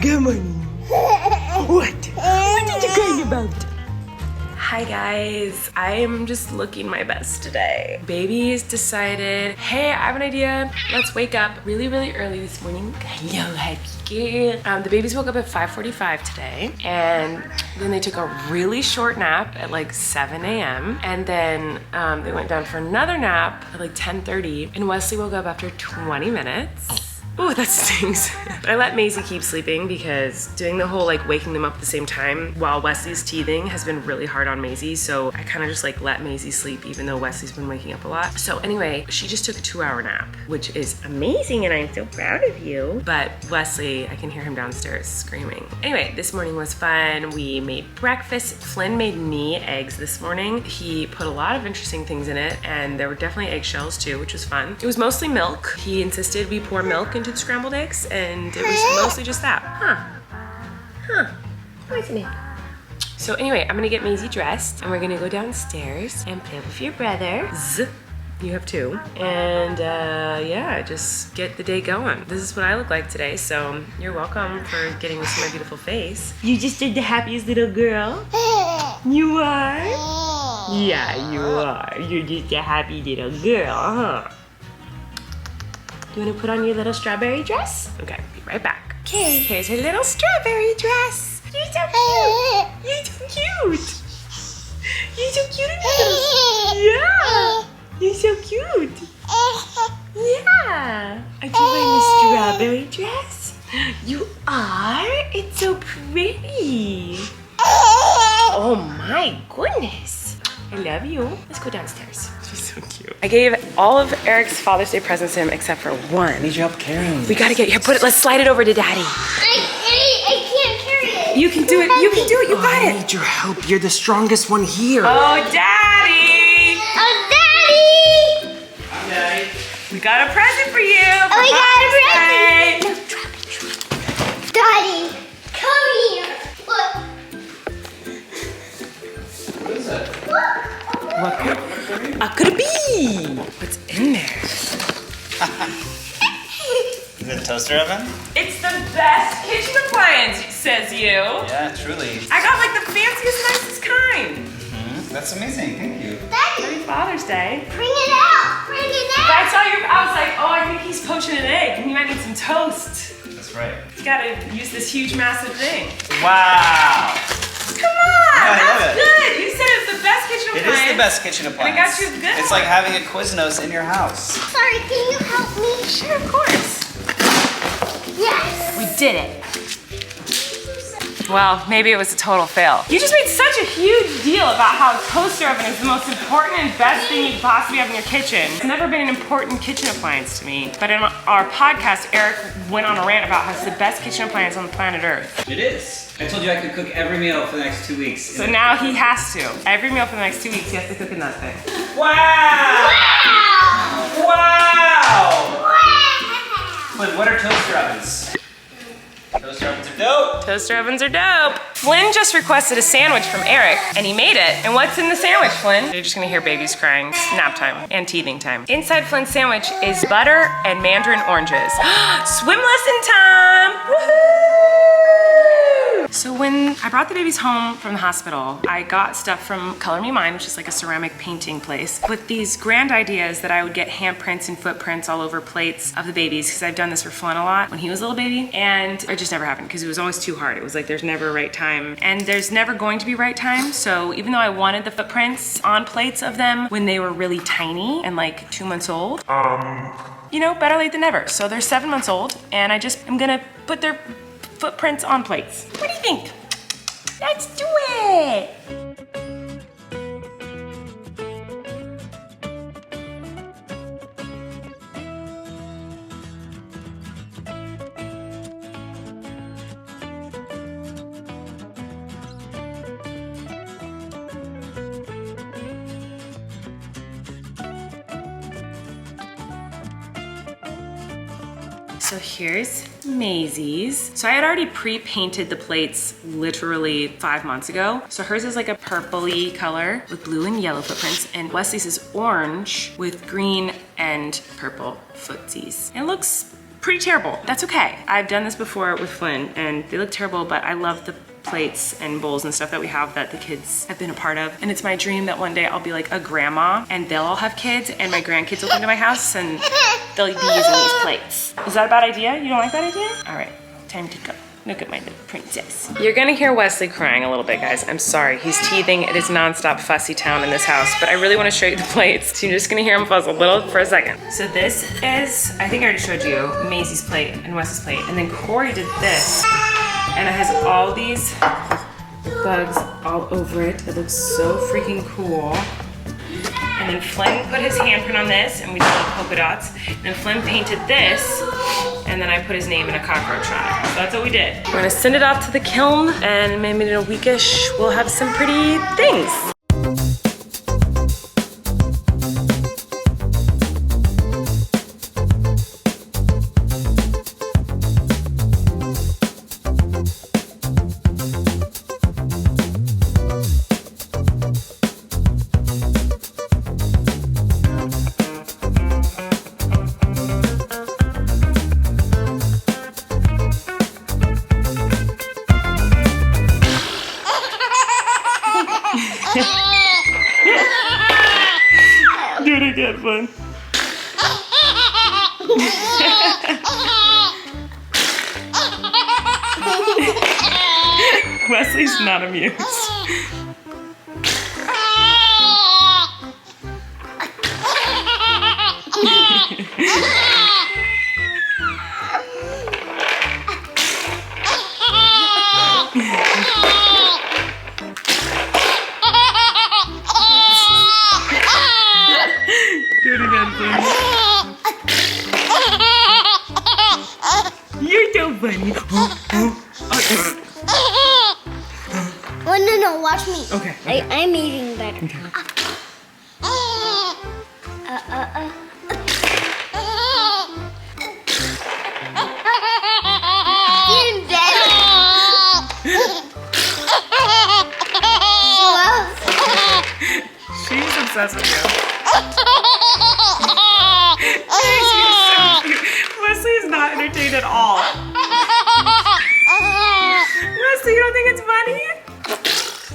Good morning. What? What did you crying about? Hi guys, I'm just looking my best today. Baby's decided, hey, I have an idea. Let's wake up really early this morning. Hello, happy girl. The babies woke up at 5:45 today, and then they took a really short nap at like 7 a.m. And then they went down for another nap at like 10:30, and Wesley woke up after 20 minutes. Ooh, that stings. I let Maisie keep sleeping because doing the whole like waking them up at the same time while Wesley's teething has been really hard on Maisie. So I kind of just like let Maisie sleep even though Wesley's been waking up a lot. So anyway, she just took a 2-hour nap, which is amazing and I'm so proud of you. But Wesley, I can hear him downstairs screaming. Anyway, this morning was fun. We made breakfast. Flynn made me eggs this morning. He put a lot of interesting things in it and there were definitely eggshells too, which was fun. It was mostly milk. He insisted we pour milk into the scrambled eggs and it was mostly just that. What's it? So anyway, I'm gonna get Maisie dressed and we're gonna go downstairs and play with your brothers. You have two. And yeah, just get the day going. This is what I look like today, so you're welcome for getting to see my beautiful face. You just did the happiest little girl. You are? Yeah, you are. You're just a happy little girl, huh? You wanna put on your little strawberry dress? Okay, be right back. Okay, here's her little strawberry dress. You're so cute. You're so cute. You're so cute. Yeah. You're so cute. Yeah. Are you wearing a strawberry dress? You are? It's so pretty. Oh my goodness. I love you. Let's go downstairs. She's so cute. I gave all of Eric's Father's Day presents to him except for one. I need your help carrying. We gotta get here. Put it. Let's slide it over to Daddy. I can't carry it. You can do it. You can do it. You got I it. need your help. You're the strongest one here. Oh, Daddy. Oh, Daddy. Hi, Daddy. We got a present for you. Oh, we got a present. present. No, drop it. Daddy, come here. Look. What is it? What could it be? What's in there? Is it a toaster oven? It's the best kitchen appliance, says you. Yeah, truly. I got like the fanciest, nicest kind. That's amazing. Thank you. Daddy, Happy Father's Day. bring it out. Bring it But I out. saw I was like, oh, I think he's poaching an egg and he might need some toast. That's right. He's gotta use this huge, massive thing. Wow. Come on, Yeah, I love that's it. good. You said it was the best kitchen It appliance. is the best kitchen appliance. got you a good It's one. like having a Quiznos in your house. Sorry, can you help me? Sure, of course. Yes. We did it. Well, maybe it was a total fail. You just made such a huge deal about how a toaster oven is the most important and best thing you could possibly have in your kitchen. It's never been an important kitchen appliance to me. But in our podcast, Eric went on a rant about how it's the best kitchen appliance on the planet Earth. It is. I told you I could cook every meal for the next 2 weeks. So now he has to. Every meal for the next 2 weeks, he has to cook in that thing. Wow. Wow. Wow. Wow. Flynn, what are toaster ovens? Toaster ovens are dope. Toaster ovens are dope. Flynn just requested a sandwich from Eric, and he made it. And what's in the sandwich, Flynn? You're just gonna hear babies crying. It's nap time and teething time. Inside Flynn's sandwich is butter and mandarin oranges. Swim lesson time! Woohoo! So when I brought the babies home from the hospital, I got stuff from Color Me Mine, which is like a ceramic painting place, with these grand ideas that I would get handprints and footprints all over plates of the babies, because I've done this for Flynn a lot when he was a little baby, and it just never happened because it was always too hard. It was like there's never a right time, and there's never going to be right time. So even though I wanted the footprints on plates of them when they were really tiny and like 2 months old, you know, better late than never. So they're 7 months old, and I'm gonna put their footprints on plates. What do you think? Let's do it! So here's Maisie's. So I had already pre-painted the plates literally 5 months ago. So hers is like a purpley color with blue and yellow footprints, and Wesley's is orange with green and purple footsies. It looks pretty terrible. That's okay. I've done this before with Flynn and they look terrible, but I love the plates and bowls and stuff that we have that the kids have been a part of. And it's my dream that one day I'll be like a grandma and they'll all have kids and my grandkids will come to my house and they'll be using these plates. Is that a bad idea? You don't like that idea? All right, time to go. Look at my little princess. You're gonna hear Wesley crying a little bit, guys. I'm sorry, he's teething. It is nonstop fussy town in this house, but I really wanna show you the plates. So you're just gonna hear him fuzz a little for a second. So this is, I think I already showed you, Maisie's plate and Wesley's plate. And then Kory did this. And it has all these bugs all over it. It looks so freaking cool. And then Flynn put his handprint on this and we did little polka dots. And then Flynn painted this and then I put his name in a cockroach on it. So that's what we did. We're gonna send it off to the kiln and maybe in a weekish we'll have some pretty things. Do it again, Flynn. Wesley's not amused. Do it again, Flynn. You're so funny. Oh, no, watch me. Okay. I'm eating better. Okay. Eating better. She's obsessed with you. She's so cute. Wesley is not entertained at all. Wesley, you don't think it's funny?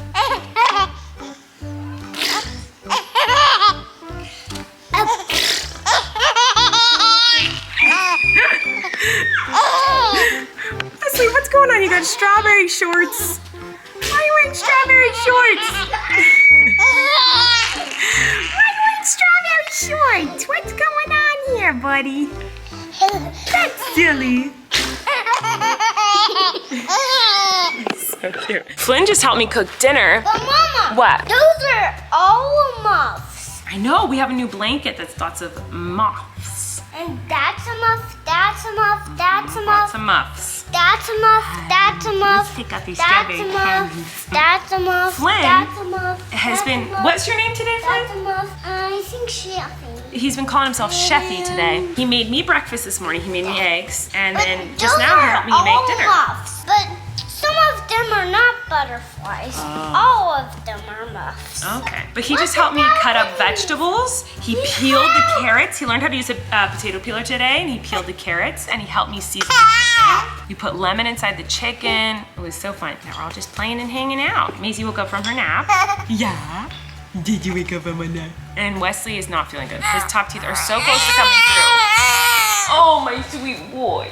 Wesley, what's going on? You got strawberry shorts. Why are you wearing strawberry shorts? Why are you wearing strawberry shorts? What's going on here, buddy? That's silly. So cute. Flynn just helped me cook dinner. But Mama, What? those are all muffs. I know, we have a new blanket that's lots of muffs. And that's a muff, that's a muff, that's a muff, Lots of muffs. that's a muff, that's a muff, Let's take out these that's strawberry a muff, candies. that's a muff, Flynn that's a muff, has that's been, a muff, what's your name today, that's Flynn? a muff. I think Chefy. He's been calling himself Chefy today. He made me breakfast this morning. He made me eggs. And then But just those now he are helped me make all dinner. Muffs, but some of them are not butterflies. All of them are muffs. Okay. But he just helped me cut up vegetables. He peeled the carrots. He learned how to use a potato peeler today, and he peeled the carrots, and he helped me season the chicken. We put lemon inside the chicken. It was so fun. Now we're all just playing and hanging out. Maisie woke up from her nap. Yeah. Did you wake up from a nap? And Wesley is not feeling good. His top teeth are so close to coming through. Oh, my sweet boy.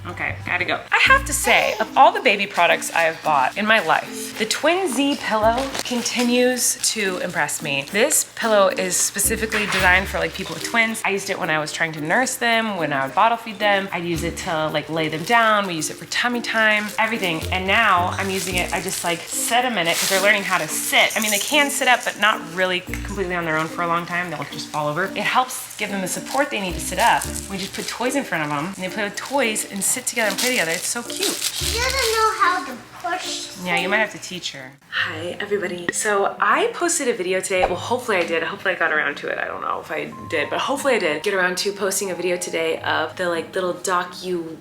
Okay, gotta go. I have to say, of all the baby products I have bought in my life, the Twin Z pillow continues to impress me. This pillow is specifically designed for like people with twins. I used it when I was trying to nurse them, when I would bottle feed them. I'd use it to like lay them down. We use it for tummy time, everything. And now I'm using it, I just like sit them in it because they're learning how to sit. I mean, they can sit up, but not really completely on their own for a long time. They'll just fall over. It helps give them the support they need to sit up. We just put toys in front of them and they play with toys and sit together and play together. It's so cute. She doesn't know how to push. Yeah, you might have to teacher. Hi everybody. So I posted a video today. Well, hopefully I did. Hopefully I got around to it. I don't know if I did, but hopefully I did get around to posting a video today of the like little docu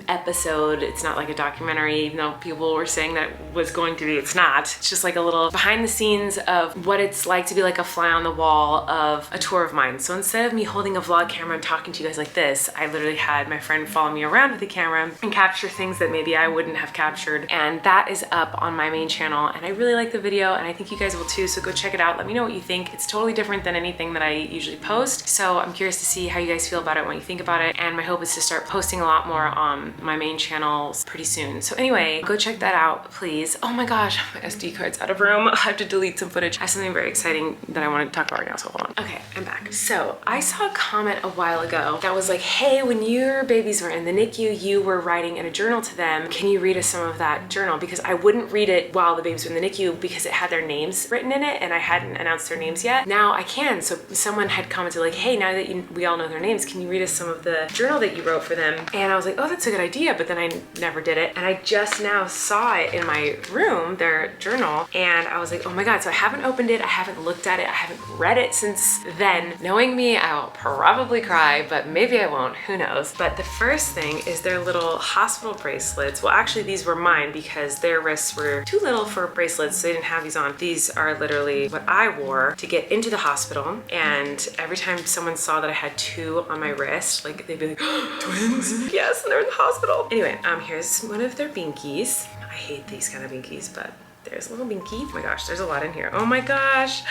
episode. It's not like a documentary, even though people were saying that it was going to be. It's not. It's just like a little behind the scenes of what it's like to be like a fly on the wall of a tour of mine. So instead of me holding a vlog camera and talking to you guys like this, I literally had my friend follow me around with the camera and capture things that maybe I wouldn't have captured. And that is up on my main channel. And I really like the video and I think you guys will too. So go check it out. Let me know what you think. It's totally different than anything that I usually post. So I'm curious to see how you guys feel about it, what you think about it. And my hope is to start posting a lot more on my main channels pretty soon. So anyway, go check that out, please. Oh my gosh, my SD card's out of room. I have to delete some footage. I have something very exciting that I want to talk about right now, so hold on. Okay, I'm back. So I saw a comment a while ago that was like, hey, when your babies were in the NICU, you were writing in a journal to them. Can you read us some of that journal? Because I wouldn't read it while the babies were in the NICU because it had their names written in it and I hadn't announced their names yet. Now I can. So someone had commented like, hey, now that we all know their names, can you read us some of the journal that you wrote for them? And I was like, oh, that's a good idea. But then I never did it. And I just now saw it in my room, their journal. And I was like, oh my God. So I haven't opened it. I haven't looked at it. I haven't read it since then. Knowing me, I'll probably cry, but maybe I won't. Who knows? But the first thing is their little hospital bracelets. Well, actually these were mine because their wrists were too little for bracelets. So they didn't have these on. These are literally what I wore to get into the hospital. And every time someone saw that I had two on my wrist, like they'd be like, oh, twins? Yes, and they're in the hospital. Anyway, here's one of their binkies. I hate these kind of binkies, but there's a little binky. Oh my gosh, there's a lot in here. Oh my gosh.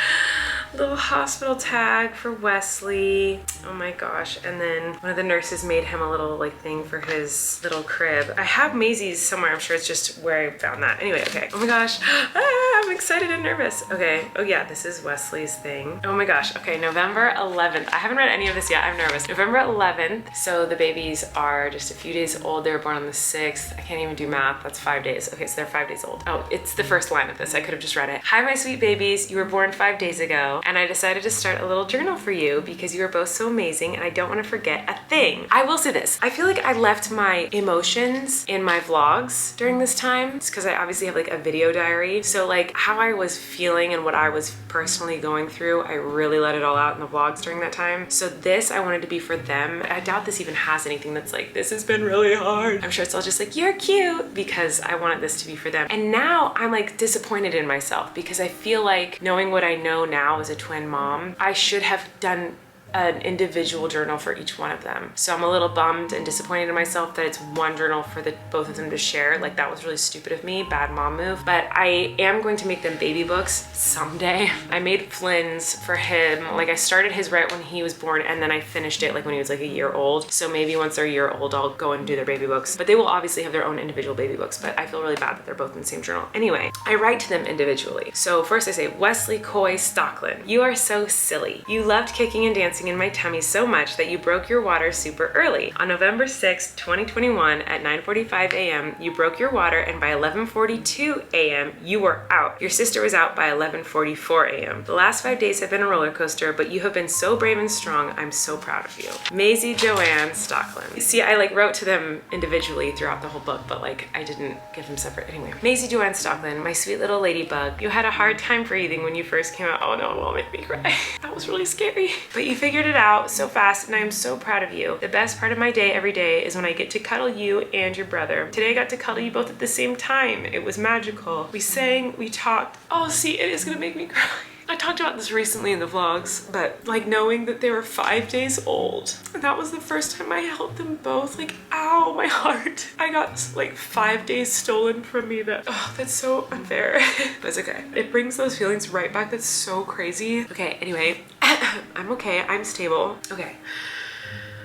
Little hospital tag for Wesley. Oh my gosh. And then one of the nurses made him a little like thing for his little crib. I have Maisie's somewhere. I'm sure it's just where I found that. Anyway, okay. Oh my gosh. Ah, I'm excited and nervous. Okay. Oh yeah, this is Wesley's thing. Oh my gosh. Okay, November 11th. I haven't read any of this yet. I'm nervous. November 11th. So the babies are just a few days old. They were born on the 6th. I can't even do math. That's 5 days. Okay, so they're 5 days old. Oh, it's the first line of this. I could have just read it. Hi, my sweet babies. You were born 5 days ago. And I decided to start a little journal for you because you are both so amazing and I don't want to forget a thing. I will say this. I feel like I left my emotions in my vlogs during this time. It's because I obviously have like a video diary. So like how I was feeling and what I was personally going through, I really let it all out in the vlogs during that time. So this I wanted to be for them. I doubt this even has anything that's like, this has been really hard. I'm sure it's all just like, you're cute, because I wanted this to be for them. And now I'm like disappointed in myself because I feel like knowing what I know now as a twin mom, I should have done an individual journal for each one of them. So I'm a little bummed and disappointed in myself that it's one journal for the both of them to share. Like that was really stupid of me, bad mom move. But I am going to make them baby books someday. I made Flynn's for him. Like I started his right when he was born and then I finished it like when he was like a year old. So maybe once they're a year old, I'll go and do their baby books. But they will obviously have their own individual baby books, but I feel really bad that they're both in the same journal. Anyway, I write to them individually. So first I say, Wesley Coy Stockland, you are so silly. You loved kicking and dancing in my tummy so much that you broke your water super early. On November 6th, 2021 at 9:45 a.m., you broke your water and by 11:42 a.m., you were out. Your sister was out by 11:44 a.m. The last 5 days have been a roller coaster, but you have been so brave and strong. I'm so proud of you. Maisie Joanne Stockland. See, I like wrote to them individually throughout the whole book, but like I didn't give them separate. Anyway, Maisie Joanne Stockland, my sweet little ladybug. You had a hard time breathing when you first came out. Oh no, it won't make me cry. That was really scary. But you figured it out so fast and I am so proud of you. The best part of my day every day is when I get to cuddle you and your brother. Today I got to cuddle you both at the same time. It was magical. We sang, we talked. Oh, see, it is gonna make me cry. I talked about this recently in the vlogs, but like knowing that they were 5 days old, and that was the first time I held them both, like, ow, my heart. I got like 5 days stolen from me. That's so unfair. But it's okay. It brings those feelings right back. That's so crazy. Okay, anyway, I'm okay, I'm stable. Okay.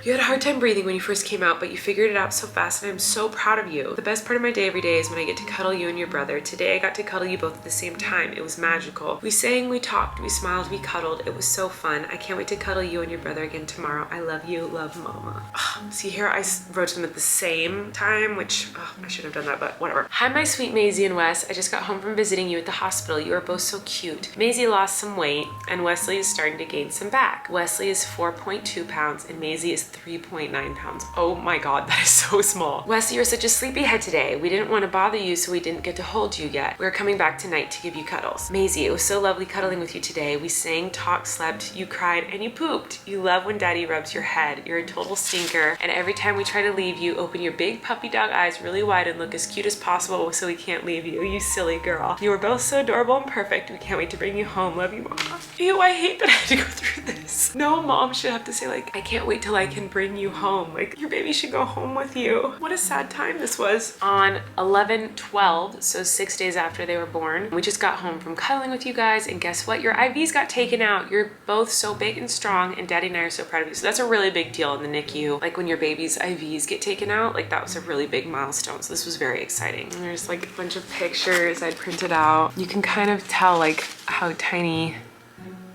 You had a hard time breathing when you first came out, but you figured it out so fast and I'm so proud of you. The best part of my day every day is when I get to cuddle you and your brother. Today I got to cuddle you both at the same time. It was magical. We sang, we talked, we smiled, we cuddled. It was so fun. I can't wait to cuddle you and your brother again tomorrow. I love you, love mama. See here, I wrote them at the same time, which I shouldn't have done that, but whatever. Hi, my sweet Maisie and Wes. I just got home from visiting you at the hospital. You are both so cute. Maisie lost some weight and Wesley is starting to gain some back. Wesley is 4.2 pounds and Maisie is 3.9 pounds. Oh my God, that is so small. Wesley, you're such a sleepyhead today. We didn't want to bother you, so we didn't get to hold you yet. We're coming back tonight to give you cuddles. Maisie, it was so lovely cuddling with you today. We sang, talked, slept, you cried, and you pooped. You love when daddy rubs your head. You're a total stinker. And every time we try to leave, you open your big puppy dog eyes really wide and look as cute as possible so we can't leave you. You silly girl. You were both so adorable and perfect. We can't wait to bring you home. Love you, Mama. Ew, I hate that I had to go through this. No mom should have to say like, I can't wait till I can bring you home. Like, your baby should go home with you. What a sad time this was. On 11/12, so 6 days after they were born, we just got home from cuddling with you guys, and guess what? Your IVs got taken out. You're both so big and strong, and Daddy and I are so proud of you. So that's a really big deal in the NICU. Like when your baby's IVs get taken out, like that was a really big milestone. So this was very exciting. And there's like a bunch of pictures I printed out. You can kind of tell like how tiny,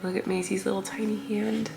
look at Maisie's little tiny hand.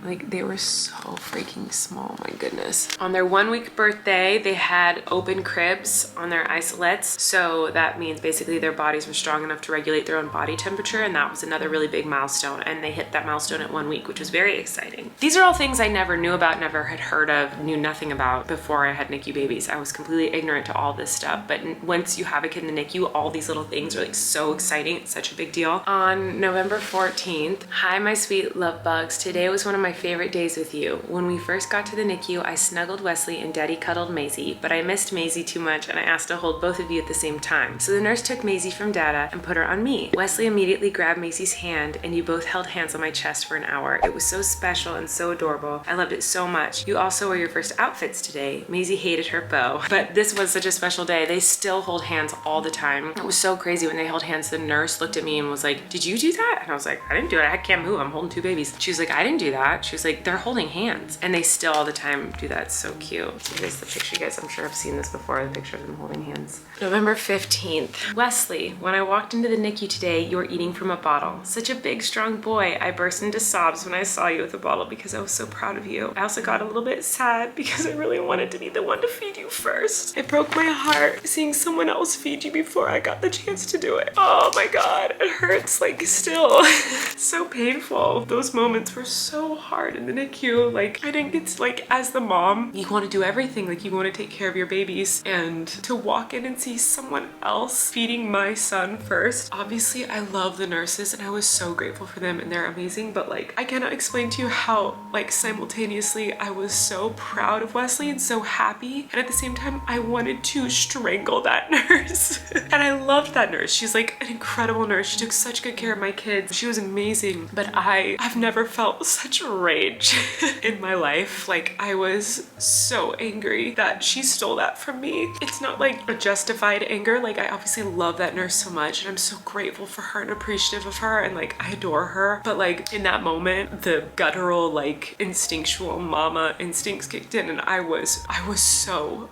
Like they were so freaking small, my goodness. On their 1 week birthday, they had open cribs on their isolates. So that means basically their bodies were strong enough to regulate their own body temperature. And that was another really big milestone. And they hit that milestone at 1 week, which was very exciting. These are all things I never knew about, never had heard of, knew nothing about before I had NICU babies. I was completely ignorant to all this stuff. But once you have a kid in the NICU, all these little things are like so exciting. It's such a big deal. On November 14th, hi, my sweet love bugs. Today was one of my favorite days with you. When we first got to the NICU, I snuggled Wesley and Daddy cuddled Maisie, but I missed Maisie too much and I asked to hold both of you at the same time. So the nurse took Maisie from Dada and put her on me. Wesley immediately grabbed Maisie's hand and you both held hands on my chest for an hour. It was so special and so adorable. I loved it so much. You also wore your first outfits today. Maisie hated her bow, but this was such a special day. They still hold hands all the time. It was so crazy when they held hands. The nurse looked at me and was like, did you do that? And I was like, I didn't do it. I can't move. I'm holding two babies. She was like, I didn't do that. She was like, they're holding hands. And they still all the time do that. It's so cute. So here's the picture, you guys. I'm sure I've seen this before, the picture of them holding hands. November 15th. Wesley, when I walked into the NICU today, you were eating from a bottle. Such a big, strong boy. I burst into sobs when I saw you with a bottle because I was so proud of you. I also got a little bit sad because I really wanted to be the one to feed you first. It broke my heart seeing someone else feed you before I got the chance to do it. Oh my God, it hurts like still. So painful. Those moments were so hard in the NICU. Like I didn't get to, like, as the mom, you want to do everything. Like you want to take care of your babies, and to walk in and see someone else feeding my son first. Obviously I love the nurses and I was so grateful for them and they're amazing, but like I cannot explain to you how like simultaneously I was so proud of Wesley and so happy, and at the same time I wanted to strangle that nurse. And I loved that nurse. She's like an incredible nurse. She took such good care of my kids. She was amazing, but I've never felt such rage in my life. Like I was so angry that she stole that from me. It's not like a justified anger. Like I obviously love that nurse so much and I'm so grateful for her and appreciative of her and like I adore her, but like in that moment the guttural like instinctual mama instincts kicked in and I was so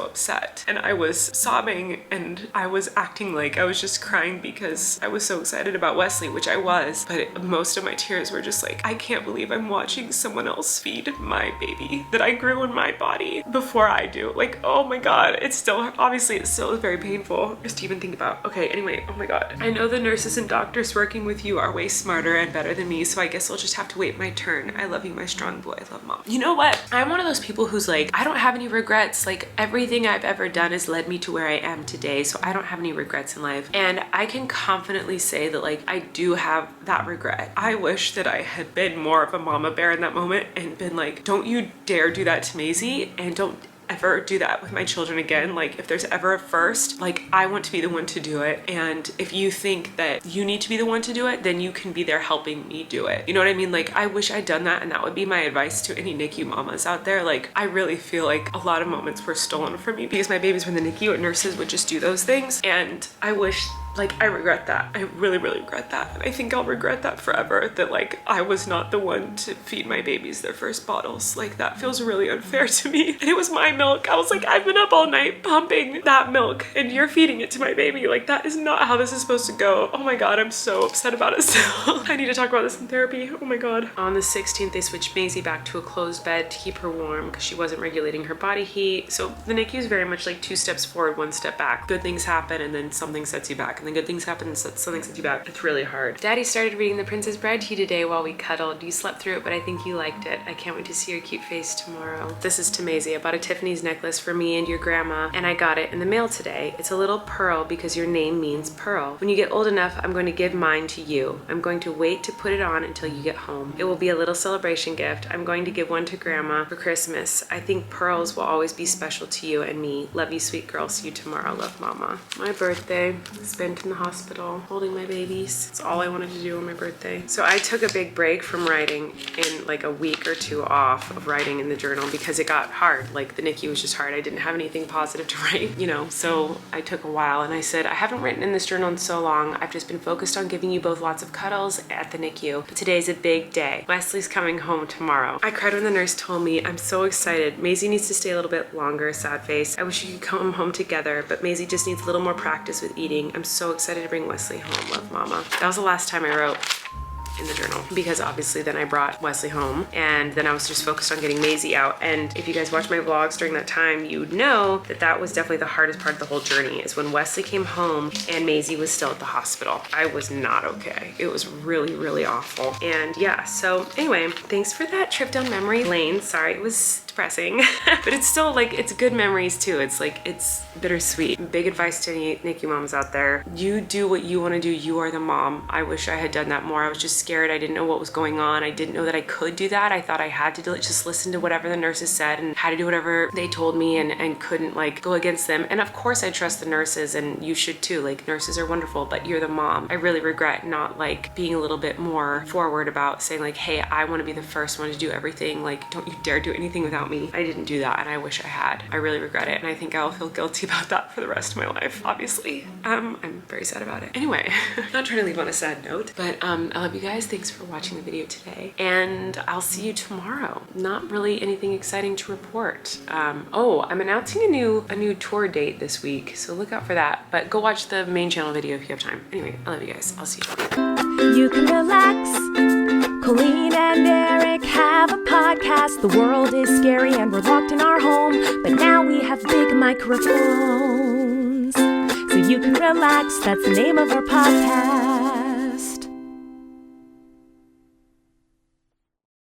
upset and I was sobbing and I was acting like I was just crying because I was so excited about Wesley, which I was, but most of my tears were just like, I can't believe I'm watching someone else feed my baby that I grew in my body before I do. Like, oh my God, it's still, obviously it's still very painful just to even think about. Okay, anyway, oh my God. I know the nurses and doctors working with you are way smarter and better than me, so I guess I'll just have to wait my turn. I love you, my strong boy. I love Mom. You know what? I'm one of those people who's like, I don't have any regrets. Like everything I've ever done has led me to where I am today, so I don't have any regrets in life. And I can confidently say that like I do have that regret. I wish that I had been more of a mama bear in that moment and been like, don't you dare do that to Maisie, and don't ever do that with my children again. Like if there's ever a first, like I want to be the one to do it, and if you think that you need to be the one to do it, then you can be there helping me do it. You know what I mean? Like I wish I'd done that, and that would be my advice to any NICU mamas out there. Like I really feel like a lot of moments were stolen from me because my babies were in the NICU and nurses would just do those things, and I wish, like I regret that. I really, really regret that. And I think I'll regret that forever, that like I was not the one to feed my babies their first bottles. Like that feels really unfair to me. And it was my milk. I was like, I've been up all night pumping that milk and you're feeding it to my baby. Like that is not how this is supposed to go. Oh my God, I'm so upset about it still. I need to talk about this in therapy. Oh my God. On the 16th, they switched Maisie back to a closed bed to keep her warm because she wasn't regulating her body heat. So the NICU is very much like 2 steps forward, 1 step back. Good things happen and then something sets you back. and then good things happen and something sets you back. It's really hard. Daddy started reading The Princess Bride to you today while we cuddled. You slept through it, but I think you liked it. I can't wait to see your cute face tomorrow. This is to Maisie. I bought a Tiffany's necklace for me and your grandma, and I got it in the mail today. It's a little pearl because your name means pearl. When you get old enough, I'm going to give mine to you. I'm going to wait to put it on until you get home. It will be a little celebration gift. I'm going to give one to grandma for Christmas. I think pearls will always be special to you and me. Love you, sweet girl. See you tomorrow. Love, Mama. My birthday, spent in the hospital holding my babies. That's all I wanted to do on my birthday. So I took a big break from writing in like a week or two off of writing in the journal because it got hard. Like the NICU was just hard. I didn't have anything positive to write, you know, so I took a while and I said, I haven't written in this journal in so long. I've just been focused on giving you both lots of cuddles at the NICU. But today's a big day. Wesley's coming home tomorrow. I cried when the nurse told me. I'm so excited. Maisie needs to stay a little bit longer, sad face. I wish you could come home together, but Maisie just needs a little more practice with eating. I'm so excited to bring Wesley home. Love, Mama. That was the last time I wrote in the journal because obviously then I brought Wesley home and then I was just focused on getting Maisie out. And if you guys watch my vlogs during that time, you'd know that that was definitely the hardest part of the whole journey is when Wesley came home and Maisie was still at the hospital. I was not okay. It was really, really awful. And yeah, so anyway, thanks for that trip down memory lane. Sorry, it was depressing, but it's still like, it's good memories too. It's like, it's bittersweet. Big advice to any NICU moms out there. You do what you want to do. You are the mom. I wish I had done that more. I was just scared. I didn't know what was going on. I didn't know that I could do that. I thought I had to do it, just listen to whatever the nurses said and had to do whatever they told me and couldn't like go against them. And of course I trust the nurses and you should too. Like nurses are wonderful, but you're the mom. I really regret not like being a little bit more forward about saying like, hey, I want to be the first one to do everything. Like, don't you dare do anything without me. I didn't do that and I wish I had. I really regret it and I think I'll feel guilty about that for the rest of my life, obviously. I'm very sad about it. Anyway, not trying to leave on a sad note, but I love you guys. Thanks for watching the video today and I'll see you tomorrow. Not really anything exciting to report. Oh, I'm announcing a new tour date this week, so look out for that, but go watch the main channel video if you have time. Anyway, I love you guys. I'll see you. You can relax. Colleen and Eric have a podcast. The world is scary and we're locked in our home, but now we have big microphones, so you can relax. That's the name of our podcast.